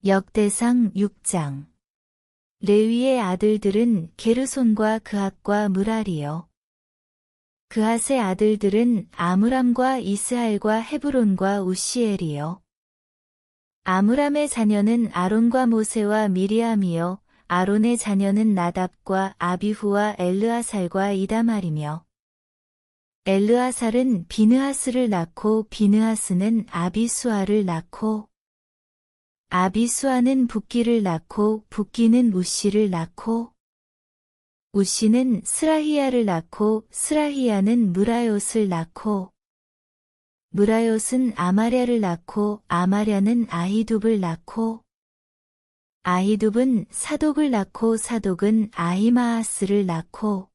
역대상 6장. 레위의 아들들은 게르손과 그핫과 므랄이요. 그핫의 아들들은 아므람과 이스할과 헤브론과 우시엘이요. 아므람의 자녀는 아론과 모세와 미리암이요. 아론의 자녀는 나답과 아비후와 엘르아살과 이다말이며. 엘르아살은 비느하스를 낳고 비느하스는 아비수아를 낳고 아비수아는 붓기를 낳고 붓기는 우시를 낳고 우시는 스라히야를 낳고 스라히야는 무라요스를 낳고 무라요스는 아마랴를 낳고 아마랴는 아히둡을 낳고 아히둡은 사독을 낳고 사독은 아히마아스를 낳고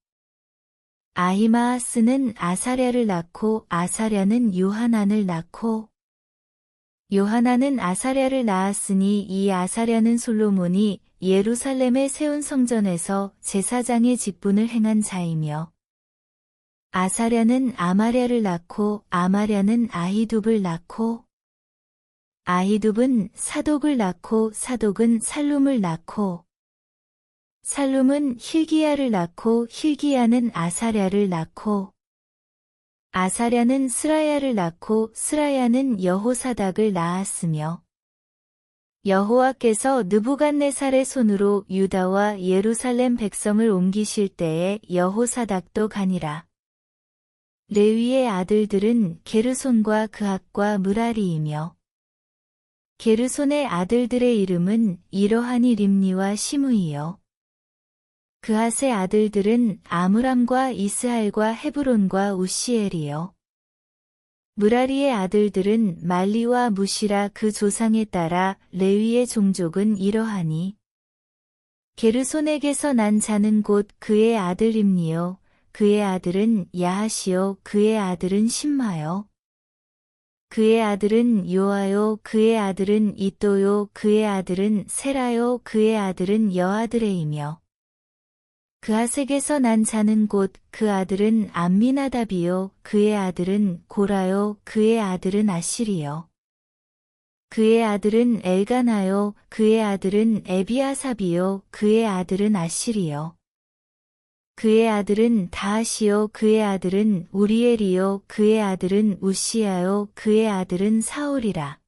아히마아스는 아사랴를 낳고 아사랴는 요하난을 낳고 요하난은 아사랴를 낳았으니 이 아사랴는 솔로몬이 예루살렘에 세운 성전에서 제사장의 직분을 행한 자이며 아사랴는 아마랴를 낳고 아마랴는 아히둡을 낳고 아히둡은 사독을 낳고 사독은 살룸을 낳고 살룸은 힐기야를 낳고 힐기야는 아사랴를 낳고 아사랴는 스라야를 낳고 스라야는 여호사닥을 낳았으며 여호와께서 느부갓네살의 손으로 유다와 예루살렘 백성을 옮기실 때에 여호사닥도 가니라. 레위의 아들들은 게르손과 그핫과 므랄이이며 게르손의 아들들의 이름은 이러하니 림니와 시므이요. 그핫의 아들들은 아므람과 이스할과 헤브론과 우시엘이요. 므라리의 아들들은 말리와 무시라 그 조상에 따라 레위의 종족은 이러하니 게르손에게서 난 자는 곧 그의 아들 림니요. 그의 아들은 야하시요. 그의 아들은 심마요. 그의 아들은 요아요. 그의 아들은 이또요. 그의 아들은 세라요. 그의 아들은 여아드레이며 그핫에게서 난 자는 곧 그 아들은 암미나답이요. 그의 아들은 고라요. 그의 아들은 아실이요. 그의 아들은 엘가나요. 그의 아들은 에비아삽이요. 그의 아들은 아실이요. 그의 아들은 다하시요. 그의 아들은 우리엘이요. 그의 아들은 우시야요. 그의 아들은 사울이라.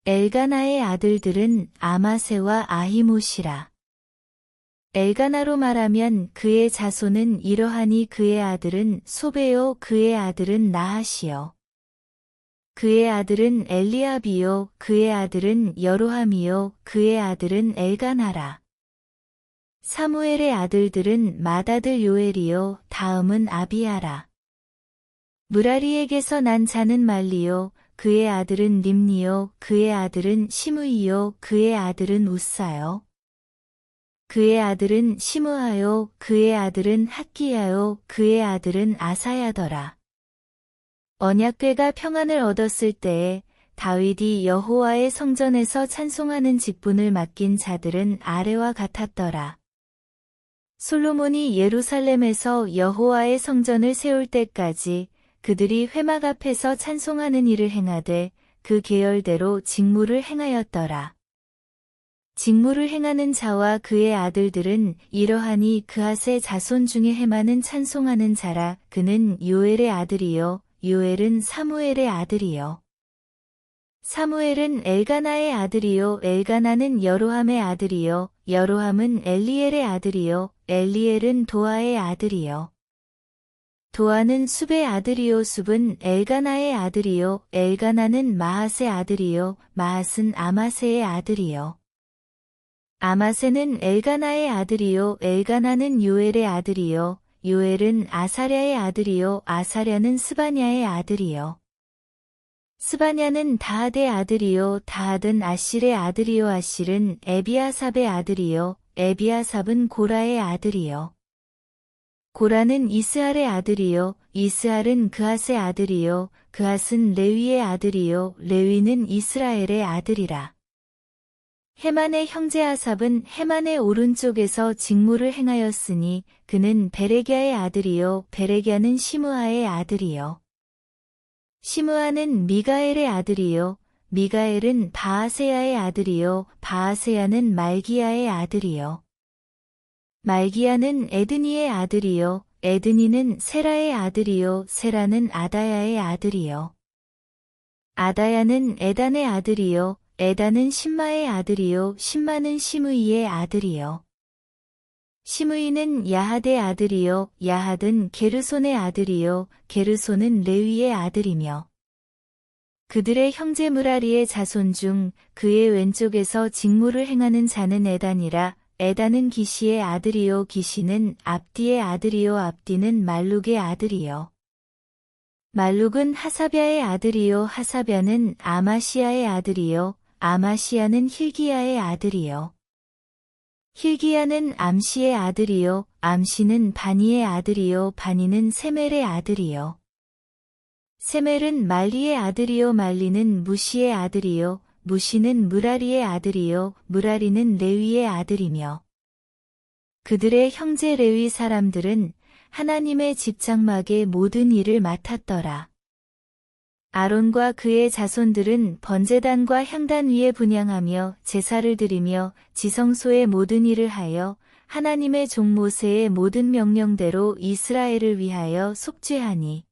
엘가나의 아들들은 아마세와 아히모시라. 엘가나로 말하면 그의 자손은 이러하니 그의 아들은 소베요. 그의 아들은 나하시요. 그의 아들은 엘리압이요. 그의 아들은 여로함이요. 그의 아들은 엘가나라. 사무엘의 아들들은 맏아들 요엘이요. 다음은 아비야라. 므라리에게서 난 자는 말리요. 그의 아들은 림니요. 그의 아들은 시므이요. 그의 아들은 우사요. 그의 아들은 시므하요. 그의 아들은 학기야요. 그의 아들은 아사야더라. 언약궤가 평안을 얻었을 때에 다윗이 여호와의 성전에서 찬송하는 직분을 맡긴 자들은 아래와 같았더라. 솔로몬이 예루살렘에서 여호와의 성전을 세울 때까지 그들이 회막 앞에서 찬송하는 일을 행하되 그 계열대로 직무를 행하였더라. 직무를 행하는 자와 그의 아들들은 이러하니 그핫의 자손 중에 헤마는 찬송하는 자라. 그는 요엘의 아들이요. 요엘은 사무엘의 아들이요. 사무엘은 엘가나의 아들이요. 엘가나는 여로함의 아들이요. 여로함은 엘리엘의 아들이요. 엘리엘은 도아의 아들이요. 도아는 숲의 아들이요. 숲은 엘가나의 아들이요. 엘가나는 마핫의 아들이요. 마핫은 아마세의 아들이요. 아마세는 엘가나의 아들이요. 엘가나는 요엘의 아들이요. 요엘은 아사랴의 아들이요. 아사랴는 스바냐의 아들이요. 스바냐는 다핫의 아들이요. 다핫은 아실의 아들이요. 아실은 에비아삽의 아들이요. 에비아삽은 고라의 아들이요. 고라는 이스할의 아들이요. 이스할은 그핫의 아들이요. 그핫은 레위의 아들이요. 레위는 이스라엘의 아들이라. 헤만의 형제 아삽은 헤만의 오른쪽에서 직무를 행하였으니 그는 베레기야의 아들이요. 베레기야는 시므아의 아들이요. 시므아는 미가엘의 아들이요. 미가엘은 바아세야의 아들이요 바아세야는 말기야의 아들이요 말기야는 에드니의 아들이요 에드니는 세라의 아들이요 세라는 아다야의 아들이요 아다야는 에단의 아들이요 에단은 심마의 아들이요 심마는 시므이의 아들이요 시므이는 야had의 아들이요 야had은 게르손의 아들이요 게르손은 레위의 아들이며 그들의 형제 무라리의 자손 중 그의 왼쪽에서 직무를 행하는 자는 에단이라 에단은 기시의 아들이요 기시는 압디의 아들이요 압디는 말룩의 아들이요 말룩은 하사랴의 아들이요 하사랴는 아마시아의 아들이요 아마시아는 힐기야의 아들이요 힐기야는 암시의 아들이요 암시는 바니의 아들이요 바니는 세멜의 아들이요 세멜은 말리의 아들이요 말리는 무시의 아들이요 무시는 무라리의 아들이요 무라리는 레위의 아들이며 그들의 형제 레위 사람들은 하나님의 집장막의 모든 일을 맡았더라. 아론과 그의 자손들은 번제단과 향단 위에 분향하며 제사를 드리며 지성소의 모든 일을 하여 하나님의 종 모세의 모든 명령대로 이스라엘을 위하여 속죄하니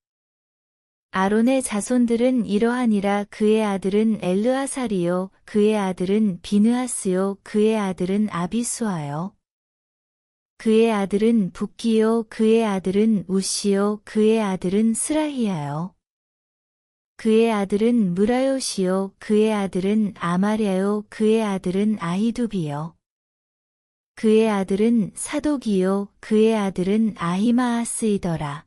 아론의 자손들은 이러하니라 그의 아들은 엘르아살이요 그의 아들은 비느하스요 그의 아들은 아비수아요 그의 아들은 붓기요 그의 아들은 우시요 그의 아들은 스라히야요 그의 아들은 무라요시요 그의 아들은 아마랴요 그의 아들은 아히두비요 그의 아들은 사독이요 그의 아들은 아히마아스이더라.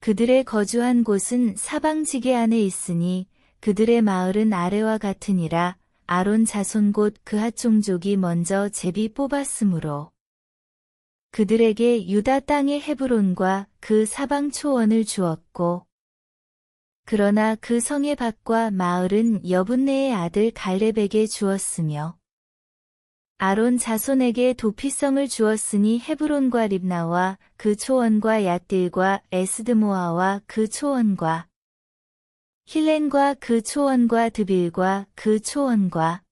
그들의 거주한 곳은 사방지게 안에 있으니 그들의 마을은 아래와 같으니라. 아론 자손 곧 그핫 종족이 먼저 제비 뽑았으므로 그들에게 유다 땅의 헤브론과 그 사방 초원을 주었고 그러나 그 성의 밭과 마을은 여분네의 아들 갈렙에게 주었으며 아론 자손에게 도피성을 주었으니 헤브론과 립나와 그 초원과 얏딜과 에스드모아와 그 초원과 힐렌과 그 초원과 드빌과 그 초원과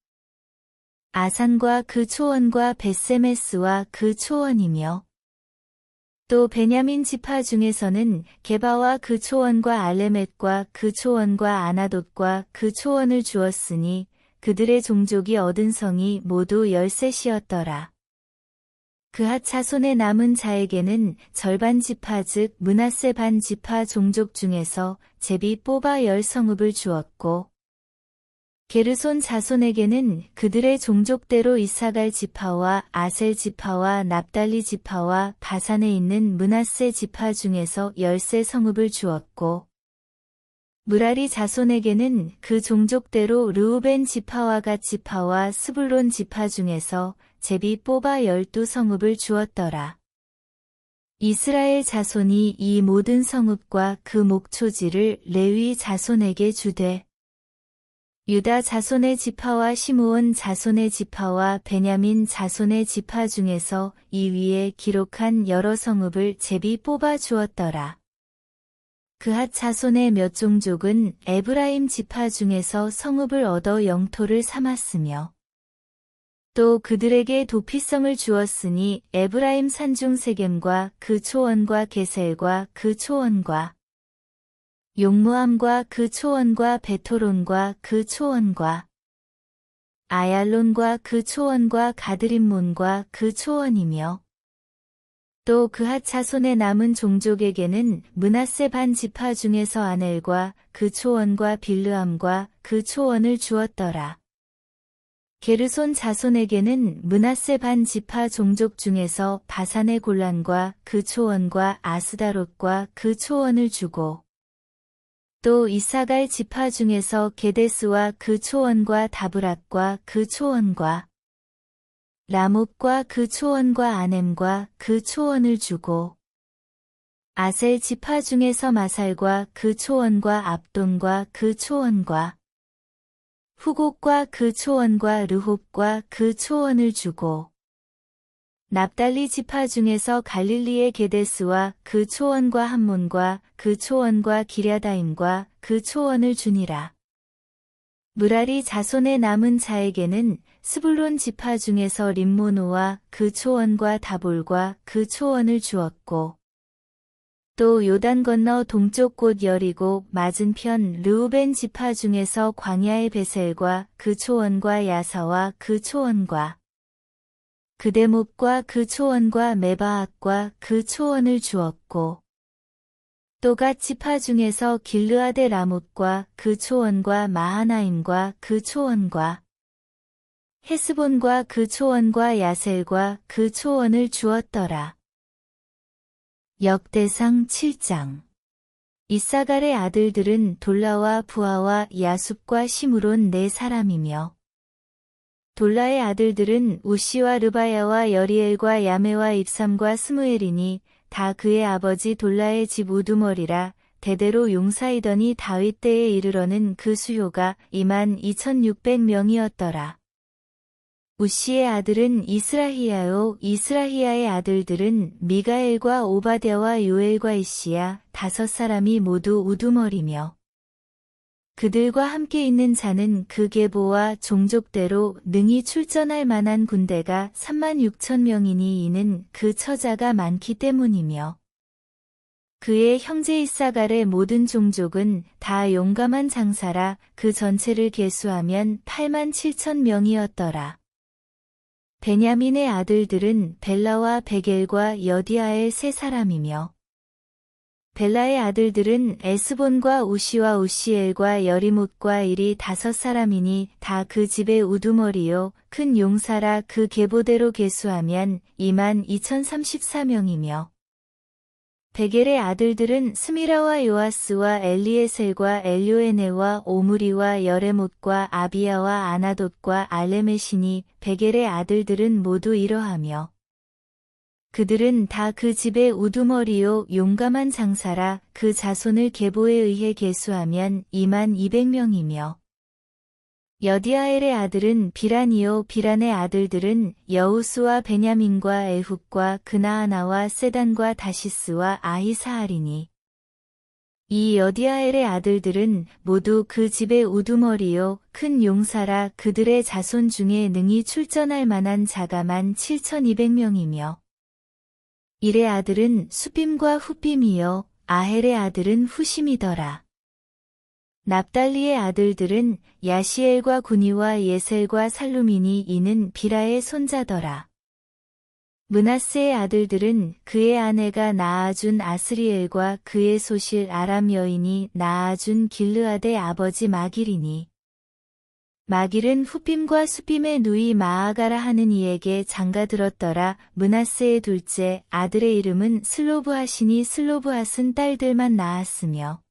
아산과 그 초원과 벳세메스와 그 초원이며 또 베냐민 지파 중에서는 게바와 그 초원과 알레멧과 그 초원과 아나돗과 그 초원을 주었으니 그들의 종족이 얻은 성이 모두 13이었더라. 그핫 자손의 남은 자에게는 절반 지파 즉 므낫세 반 지파 종족 중에서 제비 뽑아 10성읍을 주었고 게르손 자손에게는 그들의 종족대로 이사갈 지파와 아셀 지파와 납달리 지파와 바산에 있는 므낫세 지파 중에서 13성읍을 주었고 무라리 자손에게는 그 종족대로 르우벤 지파와 갓 지파와 스불론 지파 중에서 제비 뽑아 12성읍을 주었더라. 이스라엘 자손이 이 모든 성읍과 그 목초지를 레위 자손에게 주되 유다 자손의 지파와 시므온 자손의 지파와 베냐민 자손의 지파 중에서 이 위에 기록한 여러 성읍을 제비 뽑아 주었더라. 그핫 자손의 몇 종족은 에브라임 지파 중에서 성읍을 얻어 영토를 삼았으며 또 그들에게 도피성을 주었으니 에브라임 산중 세겜과 그 초원과 게셀과 그 초원과 용무암과 그 초원과 베토론과 그 초원과 아얄론과 그 초원과 가드림몬과 그 초원이며 또 그핫 자손의 남은 종족에게는 므낫세 반 지파 중에서 아넬과 그 초원과 빌르암과 그 초원을 주었더라. 게르손 자손에게는 므낫세 반 지파 종족 중에서 바산의 골란과 그 초원과 아스다롯과 그 초원을 주고 또 이사갈 지파 중에서 게데스와 그 초원과 다브락과 그 초원과 라몹과 그 초원과 아넴과 그 초원을 주고 아셀 지파 중에서 마살과 그 초원과 압돈과 그 초원과 후곡과 그 초원과 르홉과 그 초원을 주고 납달리 지파 중에서 갈릴리의 게데스와 그 초원과 함몬과 그 초원과 기랴다임과 그 초원을 주니라. 무라리 자손의 남은 자에게는 스불론 지파 중에서 림모노와 그 초원과 다볼과 그 초원을 주었고 또 요단 건너 동쪽 곳 여리고 맞은편 르우벤 지파 중에서 광야의 베셀과 그 초원과 야사와 그 초원과 그데못과 그 초원과 메바앗과 그 초원을 주었고 또 갓 지파 중에서 길르아데 라못과 그 초원과 마하나임과 그 초원과 헤스본과 그 초원과 야셀과 그 초원을 주었더라. 역대상 7장. 이사갈의 아들들은 돌라와 부하와 야숲과 시므론 네 사람이며 돌라의 아들들은 우시와 르바야와 여리엘과 야메와 입삼과 스무엘이니 다 그의 아버지 돌라의 집 우두머리라. 대대로 용사이더니 다윗 때에 이르러는 그 수요가 22,600명이었더라. 우시의 아들은 이스라히야요. 이스라히야의 아들들은 미가엘과 오바댜와 요엘과 이시야 다섯 사람이 모두 우두머리며 그들과 함께 있는 자는 그 계보와 종족대로 능히 출전할 만한 군대가 36,000명이니 이는 그 처자가 많기 때문이며 그의 형제 이사갈의 모든 종족은 다 용감한 장사라. 그 전체를 계수하면 87,000명이었더라. 베냐민의 아들들은 벨라와 베겔과 여디아엘 세 사람이며 벨라의 아들들은 에스본과 우시와 우시엘과 여리못과 일이 다섯 사람이니 다 그 집의 우두머리요. 큰 용사라. 그 계보대로 계수하면 22,034명이며 베겔의 아들들은 스미라와 요아스와 엘리에셀과 엘요에네와 오므리와 여레못과 아비야와 아나돗과 알레메시니 베겔의 아들들은 모두 이러하며 그들은 다 그 집의 우두머리요. 용감한 장사라. 그 자손을 계보에 의해 계수하면 22,000명이며 여디아엘의 아들은 비란이요. 비란의 아들들은 여우스와 베냐민과 에훗과 그나아나와 세단과 다시스와 아히사알이니 이 여디아엘의 아들들은 모두 그 집의 우두머리요. 큰 용사라. 그들의 자손 중에 능히 출전할 만한 자가 17,200명이며 일의 아들은 수빔과 후빔이요. 아헬의 아들은 후심이더라. 납달리의 아들들은 야시엘과 구니와 예셀과 살루미니 이는 비라의 손자더라. 므낫세의 아들들은 그의 아내가 나아준 아스리엘과 그의 소실 아람 여인이 나아준 길르아데 아버지 마길이니 마길은 후빔과 수빔의 누이 마아가라 하는 이에게 장가들었더라. 므낫세의 둘째 아들의 이름은 슬로브핫이니 슬로브핫은 딸들만 낳았으며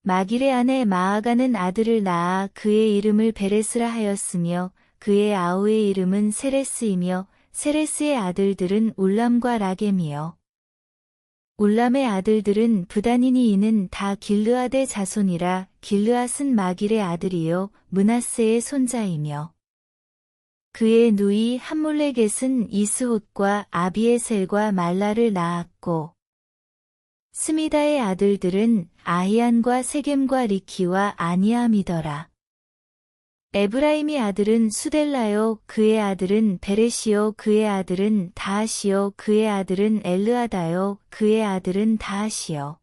마길의 아내 마아가는 아들을 낳아 그의 이름을 베레스라 하였으며 그의 아우의 이름은 세레스이며 세레스의 아들들은 울람과 라겜이요. 울람의 아들들은 부다니니 이는 다 길르아데 자손이라. 길르앗은 마길의 아들이요 므낫세의 손자이며 그의 누이 함몰레겟은 이스톳과 아비에셀과 말라를 낳았고 스미다의 아들들은 아히안과 세겜과 리키와 아니암이더라. 에브라임의 아들은 수델라요. 그의 아들은 베레시요. 그의 아들은 다하시요. 그의 아들은 엘르아다요. 그의 아들은 다하시요.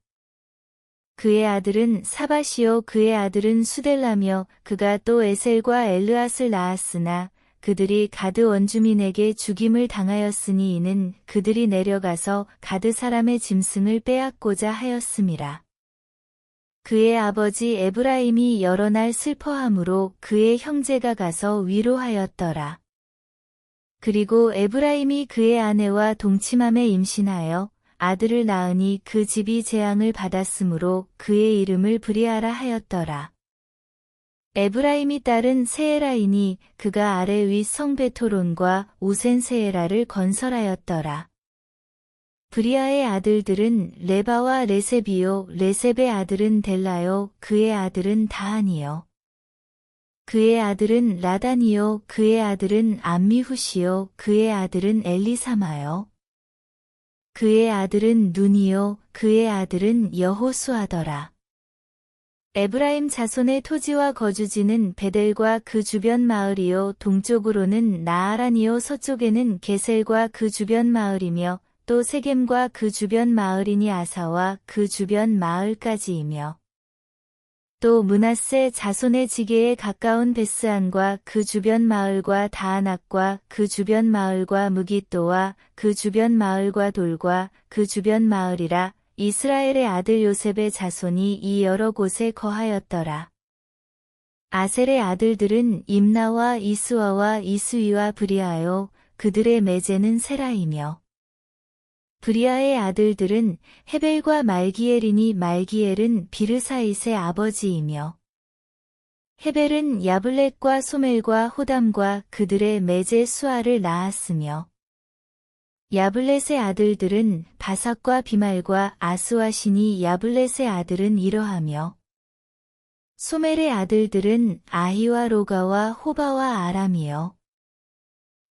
그의 아들은 사바시요. 그의 아들은 수델라며 그가 또 에셀과 엘르앗을 낳았으나 그들이 가드 원주민에게 죽임을 당하였으니 이는 그들이 내려가서 가드 사람의 짐승을 빼앗고자 하였음이라. 그의 아버지 에브라임이 여러 날 슬퍼함으로 그의 형제가 가서 위로하였더라. 그리고 에브라임이 그의 아내와 동침함에 임신하여 아들을 낳으니 그 집이 재앙을 받았으므로 그의 이름을 브리아라 하였더라. 에브라임이 딸은 세에라이니 그가 아래 윗 성베토론과 우센 세에라를 건설하였더라. 브리아의 아들들은 레바와 레셉이요. 레셉의 아들은 델라요. 그의 아들은 다한이요. 그의 아들은 라단이요. 그의 아들은 암미후시요. 그의 아들은 엘리사마요. 그의 아들은 눈이요. 그의 아들은 여호수아더라. 에브라임 자손의 토지와 거주지는 베델과 그 주변 마을이요 동쪽으로는 나아란이요 서쪽에는 게셀과 그 주변 마을이며 또 세겜과 그 주변 마을이니 아사와 그 주변 마을까지이며 또 므낫세 자손의 지게에 가까운 베스안과 그 주변 마을과 다아낙과 그 주변 마을과 무깃도와 그 주변 마을과 돌과 그 주변 마을이라. 이스라엘의 아들 요셉의 자손이 이 여러 곳에 거하였더라. 아셀의 아들들은 임나와 이스와와 이스위와 브리아요. 그들의 매제는 세라이며 브리아의 아들들은 헤벨과 말기엘이니 말기엘은 비르사잇의 아버지이며 헤벨은 야블렛과 소멜과 호담과 그들의 매제 수아를 낳았으며 야블렛의 아들들은 바삭과 비말과 아스와시니 야블렛의 아들은 이러하며 소멜의 아들들은 아히와 로가와 호바와 아람이요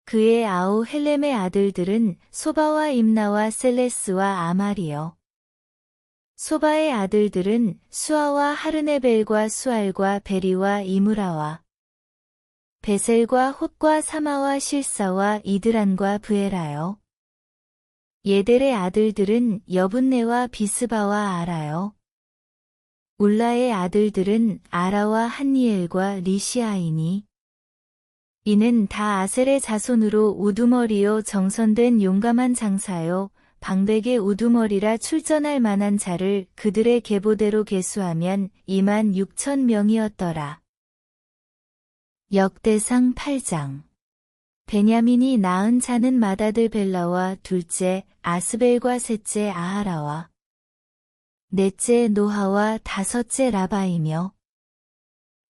그의 아우 헬렘의 아들들은 소바와 임나와 셀레스와 아말이요 소바의 아들들은 수아와 하르네벨과 수알과 베리와 이무라와 베셀과 홑과 사마와 실사와 이드란과 브에라요 예델의 아들들은 여분네와 비스바와 아라요. 울라의 아들들은 아라와 한니엘과 리시아이니. 이는 다 아셀의 자손으로 우두머리요 정선된 용감한 장사요. 방백의 우두머리라 출전할 만한 자를 그들의 계보대로 계수하면 26,000명이었더라. 역대상 8장 베냐민이 낳은 자는 마다들 벨라와 둘째 아스벨과 셋째 아하라와 넷째 노하와 다섯째 라바이며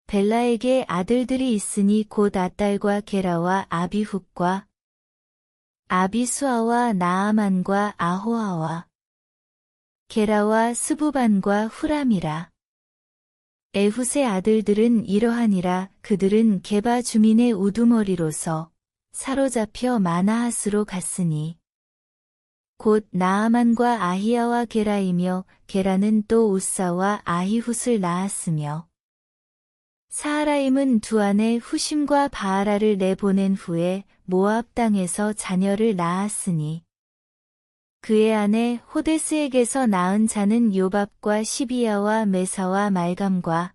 벨라에게 아들들이 있으니 곧 아딸과 게라와 아비훗과 아비수아와 나아만과 아호아와 게라와 스부반과 후람이라. 에훗의 아들들은 이러하니라. 그들은 게바 주민의 우두머리로서 사로잡혀 마나하스로 갔으니 곧 나아만과 아히야와 게라이며 게라는 또 우사와 아히훗을 낳았으며 사하라임은 두 아내 후심과 바하라를 내보낸 후에 모압 땅에서 자녀를 낳았으니 그의 아내 호데스에게서 낳은 자는 요밥과 시비야와 메사와 말감과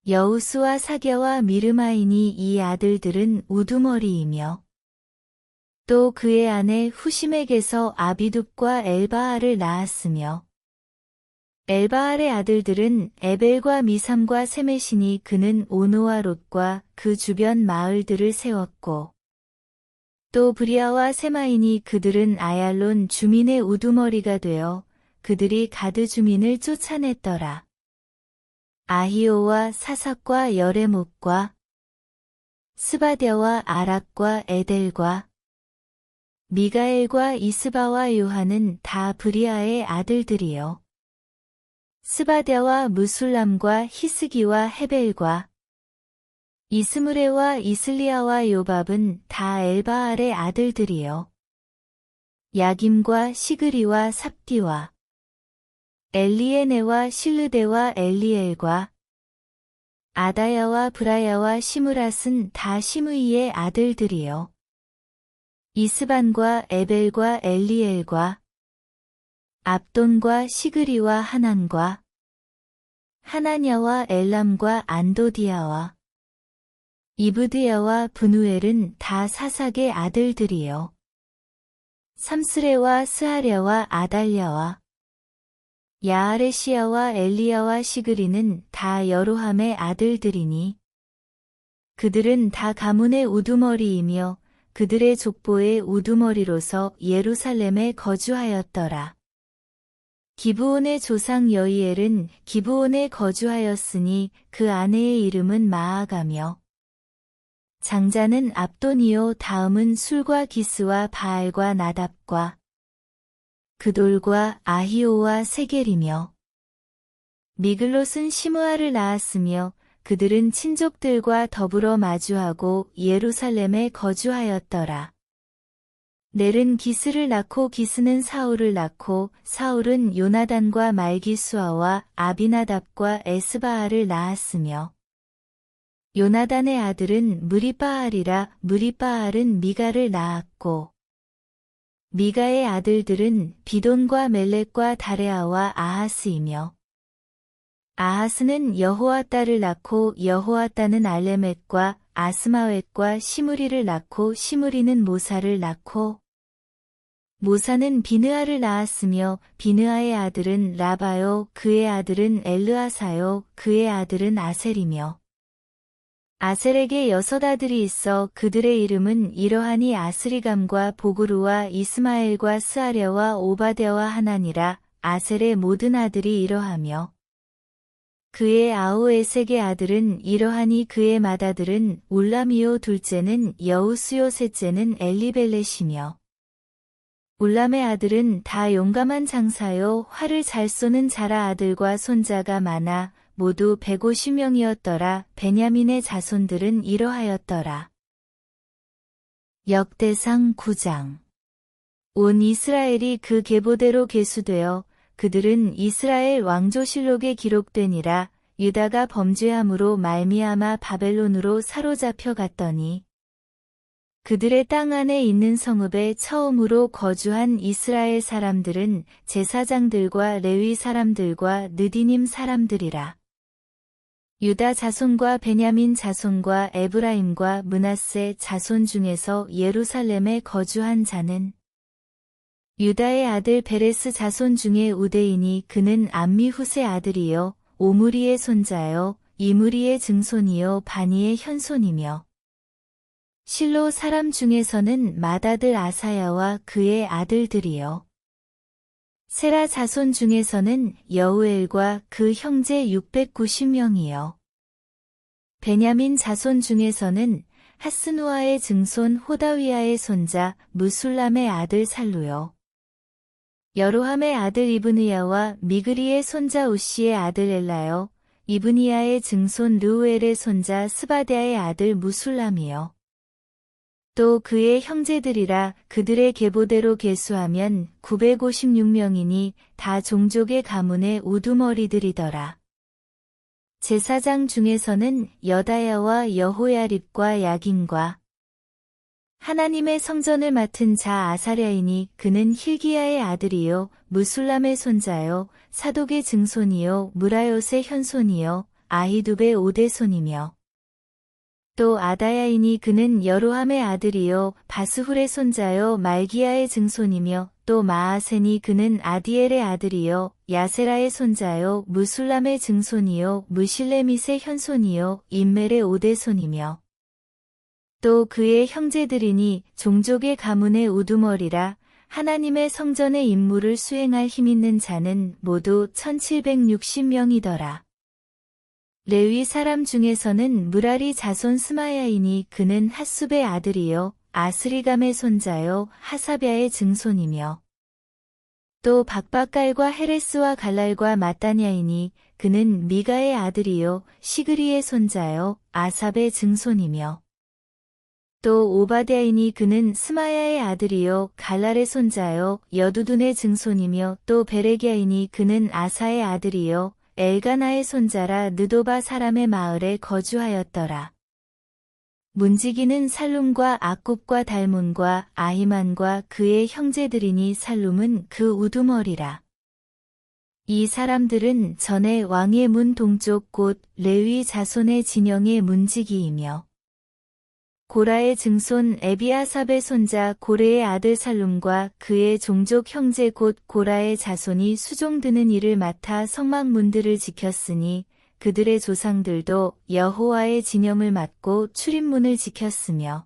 여우스와 사겨와 미르마이니. 이 아들들은 우두머리이며 또 그의 아내 후심에게서 아비둡과 엘바알을 낳았으며 엘바알의 아들들은 에벨과 미삼과 세메시니. 그는 오노와 롯과 그 주변 마을들을 세웠고 또 브리아와 세마이니. 그들은 아얄론 주민의 우두머리가 되어 그들이 가드 주민을 쫓아냈더라. 아히오와 사삭과 여레못과 스바랴와 아락과 에델과 미가엘과 이스바와 요한은 다 브리아의 아들들이요. 스바랴와 무술람과 히스기와 헤벨과 이스무레와 이슬리아와 요밥은 다 엘바알의 아들들이요. 야김과 시그리와 삽디와 엘리에네와 실르데와 엘리엘과 아다야와 브라야와 시므랏은 다 시므이의 아들들이요. 이스반과 에벨과 엘리엘과 압돈과 시그리와 하난과 하나냐와 엘람과 안도디아와 이브드야와 브누엘은 다 사삭의 아들들이요. 삼스레와 스하랴와 아달랴와 야아레시야와 엘리야와 시그리는 다 여로함의 아들들이니 그들은 다 가문의 우두머리이며 그들의 족보의 우두머리로서 예루살렘에 거주하였더라. 기브온의 조상 여이엘은 기브온에 거주하였으니 그 아내의 이름은 마아가며 장자는 압돈이요. 다음은 술과 기스와 바알과 나답과 그돌과 아히오와 세겔이며 미글롯은 시므아를 낳았으며 그들은 친족들과 더불어 마주하고 예루살렘에 거주하였더라. 넬은 기스를 낳고 기스는 사울을 낳고 사울은 요나단과 말기수아와 아비나답과 에스바알을 낳았으며 요나단의 아들은 무리바알이라 무리바알은 미가를 낳았고 미가의 아들들은 비돈과 멜렉과 다레아와 아하스이며 아하스는 여호아따를 낳고 여호아따는 알레멧과 아스마웻과 시므리를 낳고 시므리는 모사를 낳고 모사는 비느아를 낳았으며 비느아의 아들은 라바요 그의 아들은 엘르아사요 그의 아들은 아셀이며 아셀에게 6 아들이 있어 그들의 이름은 이러하니 아스리감과 보그루와 이스마엘과 스아랴와 오바댜와 하나니라. 아셀의 모든 아들이 이러하며 그의 아우에색의 아들은 이러하니 그의 맏아들은 울람이요 둘째는 여우스요 셋째는 엘리벨렛이며 울람의 아들은 다 용감한 장사요 활을 잘 쏘는 자라. 아들과 손자가 많아 모두 150명이었더라. 베냐민의 자손들은 이러하였더라. 역대상 9장. 온 이스라엘이 그 계보대로 계수되어 그들은 이스라엘 왕조실록에 기록되니라. 유다가 범죄함으로 말미암아 바벨론으로 사로잡혀 갔더니 그들의 땅 안에 있는 성읍에 처음으로 거주한 이스라엘 사람들은 제사장들과 레위 사람들과 느디님 사람들이라. 유다 자손과 베냐민 자손과 에브라임과 므낫세 자손 중에서 예루살렘에 거주한 자는 유다의 아들 베레스 자손 중에 우대이니 그는 암미훗의 아들이요 오므리의 손자요 이므리의 증손이요 바니의 현손이며 실로 사람 중에서는 맏아들 아사야와 그의 아들들이요 세라 자손 중에서는 여우엘과 그 형제 690명이요 베냐민 자손 중에서는 하스누아의 증손 호다위아의 손자 무술람의 아들 살루요 여로함의 아들 이브니야와 미그리의 손자 우시의 아들 엘라요 이브니야의 증손 르우엘의 손자 스바데아의 아들 무술람이요 또 그의 형제들이라. 그들의 계보대로 계수하면 956명이니 다 종족의 가문의 우두머리들이더라. 제사장 중에서는 여다야와 여호야립과 야긴과 하나님의 성전을 맡은 자 아사랴이니 그는 힐기야의 아들이요 무술람의 손자요 사독의 증손이요 무라요의 현손이요 아히둡의 오대손이며 또 아다야이니 그는 여로함의 아들이요 바스훌의 손자요 말기야의 증손이며 또 마아센이 그는 아디엘의 아들이요 야세라의 손자요 무술람의 증손이요 무실레밋의 현손이요 임멜의 오대손이며 또 그의 형제들이니 종족의 가문의 우두머리라. 하나님의 성전의 임무를 수행할 힘있는 자는 모두 1760명이더라. 레위 사람 중에서는 무라리 자손 스마야이니 그는 핫숲의 아들이요 아스리감의 손자요 하사랴의 증손이며 또 박박갈과 헤레스와 갈랄과 마따냐이니 그는 미가의 아들이요 시그리의 손자요 아삽의 증손이며 또 오바댜이니 그는 스마야의 아들이요 갈랄의 손자요 여두둔의 증손이며 또 베레기야이니 그는 아사의 아들이요 엘가나의 손자라. 느도바 사람의 마을에 거주하였더라. 문지기는 살룸과 악굽과 달문과 아히만과 그의 형제들이니 살룸은 그 우두머리라. 이 사람들은 전에 왕의 문 동쪽 곧 레위 자손의 진영의 문지기이며 고라의 증손 에비아삽의 손자 고레의 아들 살룸과 그의 종족 형제 곧 고라의 자손이 수종드는 일을 맡아 성막문들을 지켰으니 그들의 조상들도 여호와의 진영을 맡고 출입문을 지켰으며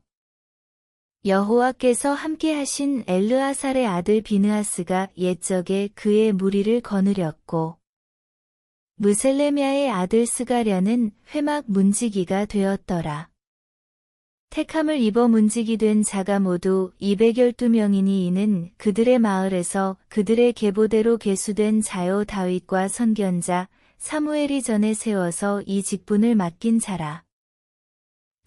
여호와께서 함께하신 엘르아살의 아들 비느하스가 옛적에 그의 무리를 거느렸고 무셀레미아의 아들 스가랴는 회막 문지기가 되었더라. 택함을 입어 문지기 된 자가 모두 212명이니 이는 그들의 마을에서 그들의 계보대로 계수된 자요 다윗과 선견자 사무엘이 전에 세워서 이 직분을 맡긴 자라.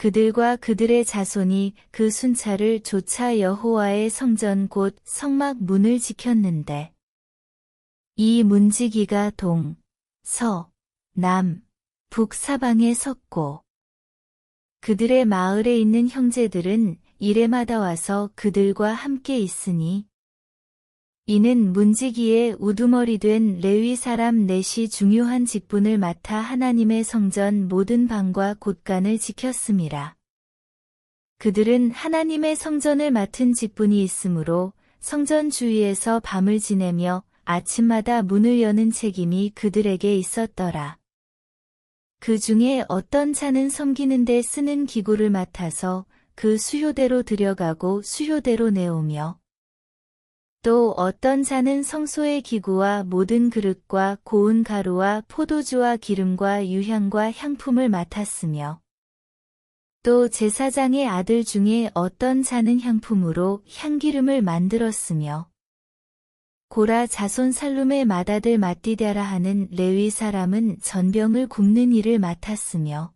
그들과 그들의 자손이 그 순찰을 쫓아 여호와의 성전 곧 성막 문을 지켰는데 이 문지기가 동, 서, 남, 북 사방에 섰고 그들의 마을에 있는 형제들은 이레마다 와서 그들과 함께 있으니 이는 문지기의 우두머리 된 레위 사람 넷이 중요한 직분을 맡아 하나님의 성전 모든 방과 곳간을 지켰음이라. 그들은 하나님의 성전을 맡은 직분이 있으므로 성전 주위에서 밤을 지내며 아침마다 문을 여는 책임이 그들에게 있었더라. 그 중에 어떤 자는 섬기는 데 쓰는 기구를 맡아서 그 수효대로 들여가고 수효대로 내오며 또 어떤 자는 성소의 기구와 모든 그릇과 고운 가루와 포도주와 기름과 유향과 향품을 맡았으며 또 제사장의 아들 중에 어떤 자는 향품으로 향기름을 만들었으며 고라 자손 살룸의 맏아들 맏디다라 하는 레위 사람은 전병을 굽는 일을 맡았으며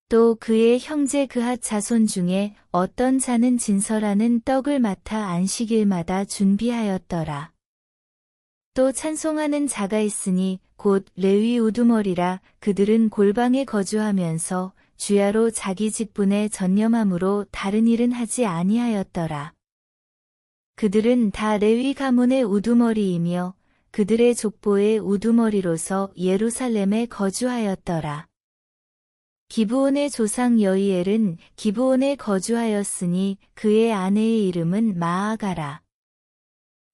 또 그의 형제 그핫 자손 중에 어떤 자는 진설하는 떡을 맡아 안식일마다 준비하였더라. 또 찬송하는 자가 있으니 곧 레위 우두머리라. 그들은 골방에 거주하면서 주야로 자기 직분에 전념함으로 다른 일은 하지 아니하였더라. 그들은 다 레위 가문의 우두머리이며 그들의 족보의 우두머리로서 예루살렘에 거주하였더라. 기브온의 조상 여이엘은 기브온에 거주하였으니 그의 아내의 이름은 마아가라.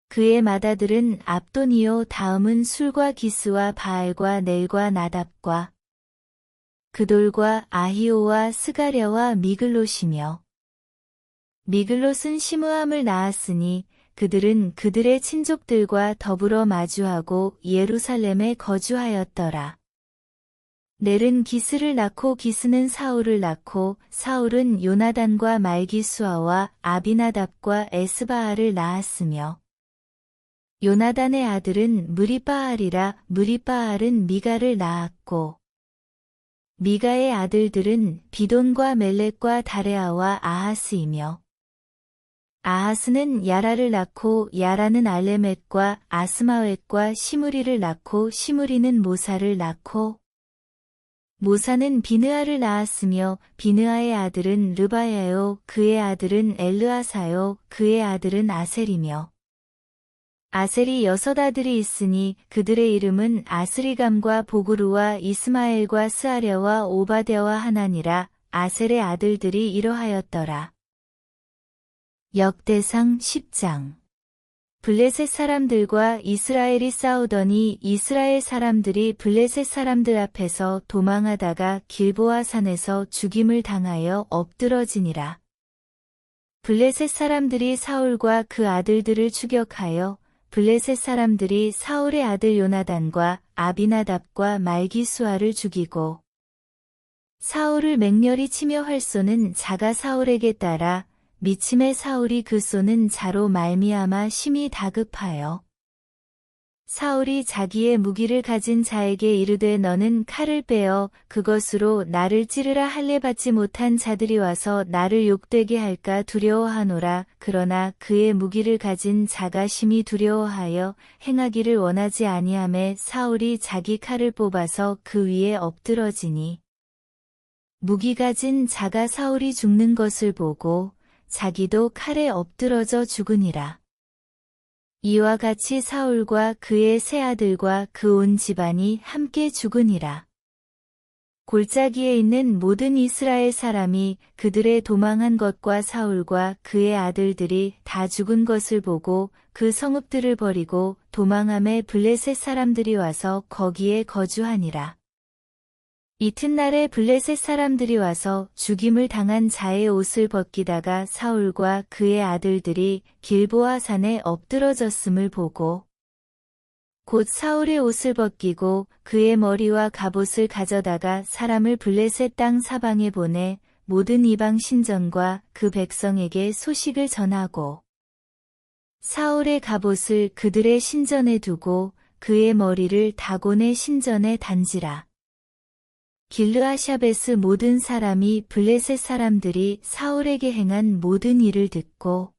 그의 맏아들은 압돈이요 다음은 술과 기스와 바알과 넬과 나답과 그돌과 아히오와 스가랴와 미글롯이며 미글롯은 시므함을 낳았으니 그들은 그들의 친족들과 더불어 마주하고 예루살렘에 거주하였더라. 넬은 기스를 낳고 기스는 사울을 낳고 사울은 요나단과 말기수아와 아비나답과 에스바알을 낳았으며 요나단의 아들은 무리바알이라. 무리바알은 미가를 낳았고 미가의 아들들은 비돈과 멜렉과 다레아와 아하스이며 아하스는 야라를 낳고 야라는 알레멧과 아스마웻과 시므리를 낳고 시므리는 모사를 낳고 모사는 비느아를 낳았으며 비느아의 아들은 르바야요 그의 아들은 엘르아사요 그의 아들은 아셀이며 아셀이 6 아들이 있으니 그들의 이름은 아스리감과 보그루와 이스마엘과 스아랴와 오바댜와 하나니라. 아셀의 아들들이 이러하였더라. 역대상 10장. 블레셋 사람들과 이스라엘이 싸우더니 이스라엘 사람들이 블레셋 사람들 앞에서 도망하다가 길보아 산에서 죽임을 당하여 엎드러지니라. 블레셋 사람들이 사울과 그 아들들을 추격하여 블레셋 사람들이 사울의 아들 요나단과 아비나답과 말기수아를 죽이고 사울을 맹렬히 치며 활 쏘는 자가 사울에게 따라 미침에 사울이 그 쏘는 자로 말미암아 심히 다급하여 사울이 자기의 무기를 가진 자에게 이르되 너는 칼을 빼어 그것으로 나를 찌르라 할례 받지 못한 자들이 와서 나를 욕되게 할까 두려워하노라. 그러나 그의 무기를 가진 자가 심히 두려워하여 행하기를 원하지 아니하매 사울이 자기 칼을 뽑아서 그 위에 엎드러지니 무기 가진 자가 사울이 죽는 것을 보고 자기도 칼에 엎드러져 죽으니라. 이와 같이 사울과 그의 세 아들과 그 온 집안이 함께 죽으니라. 골짜기에 있는 모든 이스라엘 사람이 그들의 도망한 것과 사울과 그의 아들들이 다 죽은 것을 보고 그 성읍들을 버리고 도망함에 블레셋 사람들이 와서 거기에 거주하니라. 이튿날에 블레셋 사람들이 와서 죽임을 당한 자의 옷을 벗기다가 사울과 그의 아들들이 길보아 산에 엎드러졌음을 보고 곧 사울의 옷을 벗기고 그의 머리와 갑옷을 가져다가 사람을 블레셋 땅 사방에 보내 모든 이방 신전과 그 백성에게 소식을 전하고 사울의 갑옷을 그들의 신전에 두고 그의 머리를 다곤의 신전에 단지라. 길르아샤베스 모든 사람이 블레셋 사람들이 사울에게 행한 모든 일을 듣고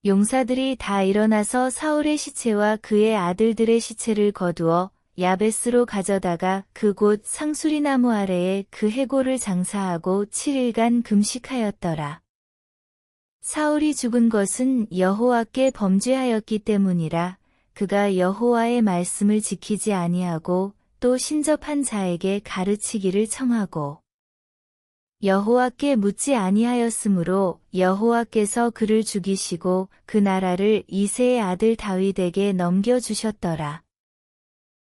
용사들이 다 일어나서 사울의 시체와 그의 아들들의 시체를 거두어 야베스로 가져다가 그곳 상수리나무 아래에 그 해골을 장사하고 7일간 금식하였더라. 사울이 죽은 것은 여호와께 범죄하였기 때문이라. 그가 여호와의 말씀을 지키지 아니하고 또 신접한 자에게 가르치기를 청하고 여호와께 묻지 아니하였으므로 여호와께서 그를 죽이시고 그 나라를 이새의 아들 다윗에게 넘겨주셨더라.